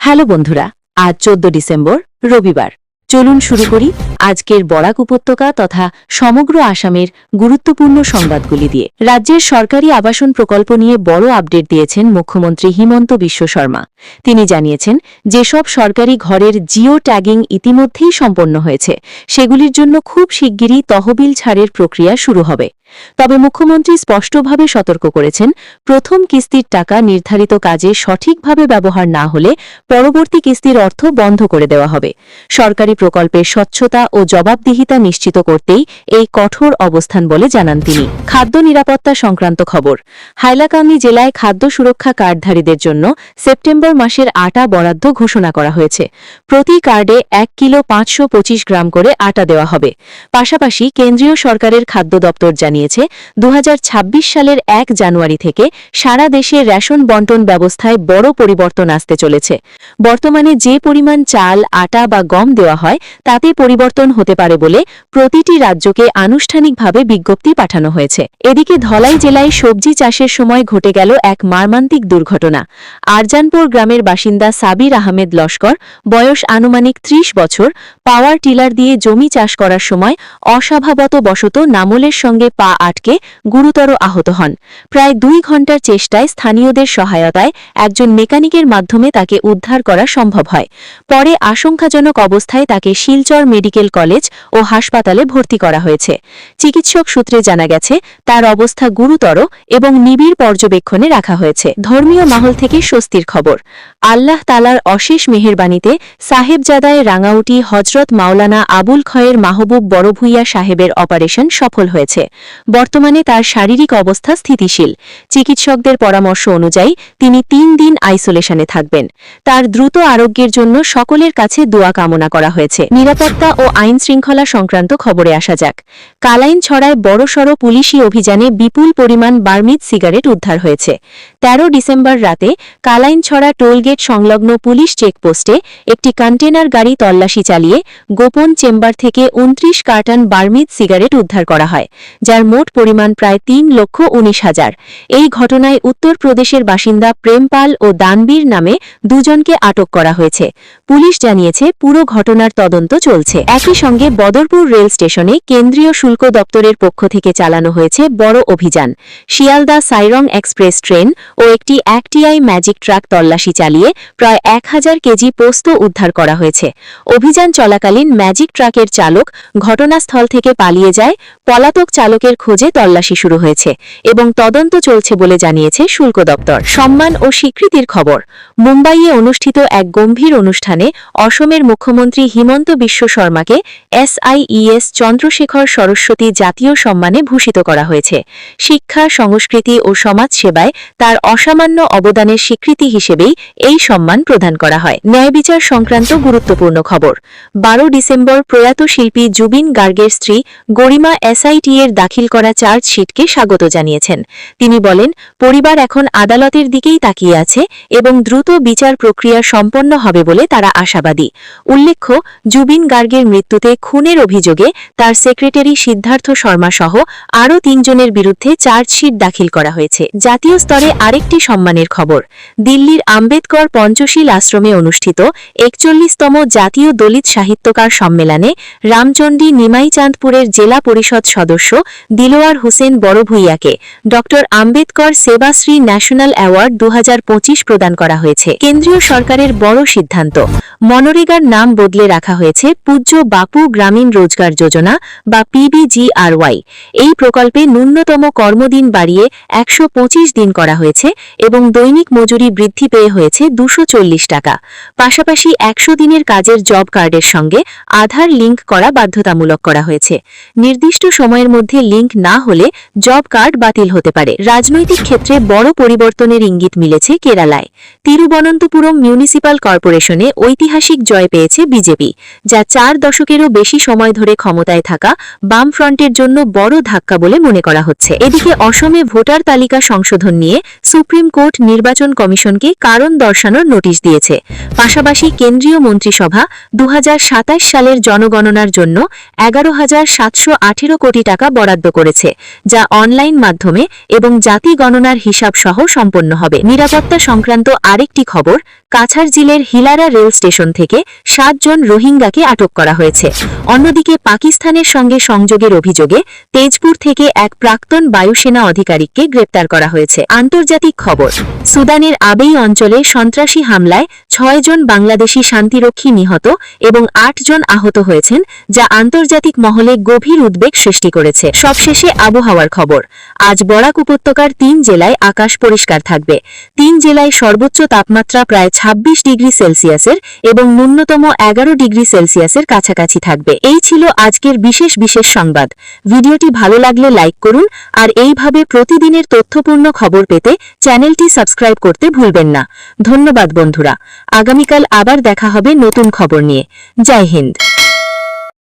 Hello বন্ধুরা, আজ 14 December রবিবার। চলুন শুরু করি আজকের বরাক উপত্যকা তথা সমগ্র আসামের গুরুত্বপূর্ণ সংবাদগুলি দিয়ে। রাজ্যের সরকারি আবাসন প্রকল্প নিয়ে বড় আপডেট দিয়েছেন মুখ্যমন্ত্রী হিমন্ত বিশ্ব শর্মা। তিনি জানিয়েছেন, যেসব সরকারি ঘরের জিও ট্যাগিং ইতিমধ্যেই সম্পন্ন হয়েছে, সেগুলির জন্য খুব শিগগিরই তহবিল ছাড়ের প্রক্রিয়া শুরু হবে। তবে মুখ্যমন্ত্রী স্পষ্টভাবে সতর্ক করেছেন, প্রথম কিস্তির টাকা নির্ধারিত কাজে সঠিকভাবে ব্যবহার না হলে পরবর্তী কিস্তির অর্থ বন্ধ করে দেওয়া হবে। সরকারি প্রকল্পের স্বচ্ছতা ও জবাবদিহিতা নিশ্চিত করতেই এই কঠোর অবস্থান বলে জানান তিনি। খাদ্য নিরাপত্তা সংক্রান্ত খবর। হাইলাকান্দি জেলায় খাদ্য সুরক্ষা কার্ডধারীদের জন্য সেপ্টেম্বর মাসের আটা বরাদ্দ ঘোষণা করা হয়েছে। প্রতি কার্ডে 1 কিলো 525 গ্রাম করে আটা দেওয়া হবে। পাশাপাশি কেন্দ্রীয় সরকারের খাদ্য দপ্তর জানিয়েছে, 2026 সালের 1 জানুয়ারি থেকে সারা দেশে রেশন বন্টন ব্যবস্থায় বড় পরিবর্তন আসতে চলেছে। বর্তমানে যে পরিমাণ চাল, আটা বা গম দেওয়া হয়, তাতে পরিবর্তন হতে পারে বলে প্রতিটি রাজ্যকে আনুষ্ঠানিকভাবে বিজ্ঞপ্তি পাঠানো হয়েছে। এদিকে ধলাই জেলায় সবজি চাষের সময় ঘটে গেল এক মর্মান্তিক দুর্ঘটনা। আরজানপুর গ্রামের বাসিন্দা সাবির আহমেদ লস্কর, বয়স আনুমানিক 30 বছর, পাওয়ার টিলার দিয়ে জমি চাষ করার সময় অস্বাভাবতবশত নামলের সঙ্গে পা আটকে গুরুতর আহত হন। প্রায় 2 ঘণ্টার চেষ্টায় স্থানীয়দের সহায়তায় একজন মেকানিকের মাধ্যমে তাকে উদ্ধার করা সম্ভব হয়। পরে আশঙ্কাজনক অবস্থায় তাকে শিলচর মেডিকেল কলেজ ও হাসপাতালে ভর্তি করা হয়েছে। চিকিৎসক সূত্রে জানা গেছে, তার অবস্থা গুরুতর এবং নিবিড় পর্যবেক্ষণে রাখা হয়েছে। ধর্মীয় মহল থেকে স্বস্তির খবর। আল্লাহ তালার অশেষ মেহেরবানিতে সাহেবজাদায় রাঙাউটি হজরত মাওলানা আবুল খয়ের মাহবুব বড়ভূইয়া সাহেবের অপারেশন সফল হয়েছে। বর্তমানে তার শারীরিক অবস্থা স্থিতিশীল। চিকিৎসকদের পরামর্শ অনুযায়ী তিনি 3 দিন আইসোলেশনে থাকবেন। তার দ্রুত আরোগ্যের জন্য সকলের কাছে দোয়া কামনা করা হয়েছে। নিরাপত্তা ও আইন শৃঙ্খলা সংক্রান্ত খবরে আসা যাক। কালাইনছড়ায় বড়সড় পুলিশি অভিযানে বিপুল পরিমাণ বার্মিজ সিগারেট উদ্ধার হয়েছে। 13 ডিসেম্বর রাতে কালাইনছড়া টোলগেট সংলগ্ন পুলিশ চেকপোস্টে একটি কন্টেনার গাড়ি তল্লাশি চালিয়ে গোপন চেম্বার থেকে 29 কার্টন বার্মিজ সিগারেট উদ্ধার করা হয়, যার মোট পরিমাণ প্রায় 3,19,000। এই ঘটনায় উত্তরপ্রদেশের বাসিন্দা প্রেমপাল ও দানবীর নামে 2 জনকে আটক করা হয়েছে। পুলিশ জানিয়েছে, পুরো ঘটনার তদন্ত চলছে। একই সঙ্গে বদরপুর রেল স্টেশনে কেন্দ্রীয় শুল্ক দপ্তরের পক্ষ থেকে চালানো হয়েছে বড় অভিযান। শিয়ালদা সাইরং এক্সপ্রেস ট্রেন ও একটি একটিআই ম্যাজিক ট্রাক তল্লাশি চালিয়ে প্রায় 1000 কেজি পোস্ত উদ্ধার করা হয়েছে। অভিযান চলাকালীন ম্যাজিক ট্রাকের চালক ঘটনাস্থল থেকে পালিয়ে যায়। পলাতক চালকের খোঁজে তল্লাশি শুরু হয়েছে এবং তদন্ত চলছে বলে জানিয়েছে শুল্ক দপ্তর। সম্মান ও স্বীকৃতির খবর। মুম্বাইয়ে অনুষ্ঠিত এক গম্ভীর অনুষ্ঠানে অসমের মুখ্যমন্ত্রী হিমন্ত বিশ্ব শর্মাকে SIES চন্দ্রশেখর সরস্বতী জাতীয় সম্মানে ভূষিত করা হয়েছে। শিক্ষা, সংস্কৃতি ও সমাজসেবায় তার অসামান্য অবদানের স্বীকৃতি হিসেবেই এই সম্মান প্রদান করা হয়। ন্যায়বিচার সংক্রান্ত গুরুত্বপূর্ণ খবর। 12 ডিসেম্বর প্রয়াত শিল্পী জুবিন গার্গের স্ত্রী গরিমা SIT এর দাখিল করা চার্জশিটকে স্বাগত জানিয়েছেন। তিনি বলেন, পরিবার এখন আদালতের দিকেই তাকিয়ে আছে এবং দ্রুত বিচার প্রক্রিয়া সম্পন্ন হবে বলে তারা আশাবাদী। উল্লেখ্য, জুবিন গার্গের মৃত্যুতে খুনের অভিযোগে তার সেক্রেটারি সিদ্ধার্থ শর্মা সহ আরও 3 জনের বিরুদ্ধে চার্জশিট দাখিল করা হয়েছে। জাতীয় স্তরে আরেকটি সম্মানের খবর। দিল্লির আম্বেদকর পঞ্চশীল আশ্রমে অনুষ্ঠিত 41তম জাতীয় দলিত সাহিত্যকার সম্মেলনে রামচন্ডী নিমাইচাঁদপুরের জেলা পরিষদ সদস্য দিলওয়ার হোসেন বড়ভূইয়াকে ড আম্বেদকর সেবাশ্রী ন্যাশনাল অ্যাওয়ার্ড 2025 প্রদান করা হয়েছে। কেন্দ্রীয় সরকারের বড় সিদ্ধান্ত। মনরেগার নাম বদলে রাখা হয়েছে পূজ্য বাপু গ্রামীণ রোজগার যোজনা বা PBGRY। এই প্রকল্পে ন্যূনতম কর্মদিন বাড়িয়ে 125 দিন করা হয়েছে এবং দৈনিক মজুরি বৃদ্ধি পেয়ে হয়েছে 240 টাকা। পাশাপাশি 100 দিনের কাজের জব কার্ডের সঙ্গে আধার লিঙ্ক করা বাধ্যতামূলক করা হয়েছে। নির্দিষ্ট সময়ের মধ্যে লিঙ্ক না হলে জব কার্ড বাতিল হতে পারে। রাজনৈতিক ক্ষেত্রে বড় পরিবর্তনের ইঙ্গিত মিলেছে কেরালায়। তিরুবনন্তপুরম মিউনিসিপাল কর্পোরেশনে ঐতিহাসিক জয় পেয়েছে বিজেপি, যা 4 দশকেরও বেশি সময় ধরে ক্ষমতায় থাকা বামফ্রন্টের জন্য বড় ধাক্কা বলে মনে করা হচ্ছে। এদিকে অসমে ভোটার তালিকা সংশোধন নিয়ে সুপ্রিম কোর্ট নির্বাচন কমিশনকে কারণ দর্শানোর নোটিশ দিয়েছে। পাশাপাশি কেন্দ্রীয় মন্ত্রিসভা 2027 সালের জনগণনার জন্য 11,718 কোটি টাকা বরাদ্দ করেছে, যা অনলাইন মাধ্যমে এবং জাতি গণনার হিসাব সহ সম্পন্ন হবে। নিরাপত্তা সংক্রান্ত আরেকটি খবর। কাছাড় জেলার হিলারা রেল স্টেশন থেকে 7 জন রোহিঙ্গাকে আটক করা হয়েছে। অন্যদিকে পাকিস্তানের সঙ্গে সংযোগের অভিযোগে তেজপুর থেকে এক প্রাক্তন বায়ুসেনা আধিকারিককে গ্রেপ্তার করা হয়েছে। আন্তর্জাতিক খবর, সুদানের আবেই অঞ্চলে সন্ত্রাসী হামলায় 6 জন বাংলাদেশি শান্তিরক্ষী নিহত এবং 8 জন আহত হয়েছেন, যা আন্তর্জাতিক মহলে গভীর উদ্বেগ সৃষ্টি করেছে। সবশেষে আবহাওয়ার খবর, আজ বরাক উপত্যকার 3 জেলায় আকাশ পরিষ্কার থাকবে। 3 জেলায় সর্বোচ্চ তাপমাত্রা প্রায় 26 ডিগ্রি সেলসিয়াসের এবং ন্যূনতম 11 ডিগ্রি সেলসিয়াসের কাছাকাছি থাকবে। এই ছিল আজকের বিশেষ সংবাদ। ভিডিওটি ভালো লাগলে লাইক করুন আর এইভাবে প্রতিদিনের তথ্যপূর্ণ খবর পেতে চ্যানেলটি সাবস্ক্রাইব করতে ভুলবেন না। ধন্যবাদ বন্ধুরা, আগামীকাল আবার দেখা হবে নতুন খবর নিয়ে। জয় হিন্দ।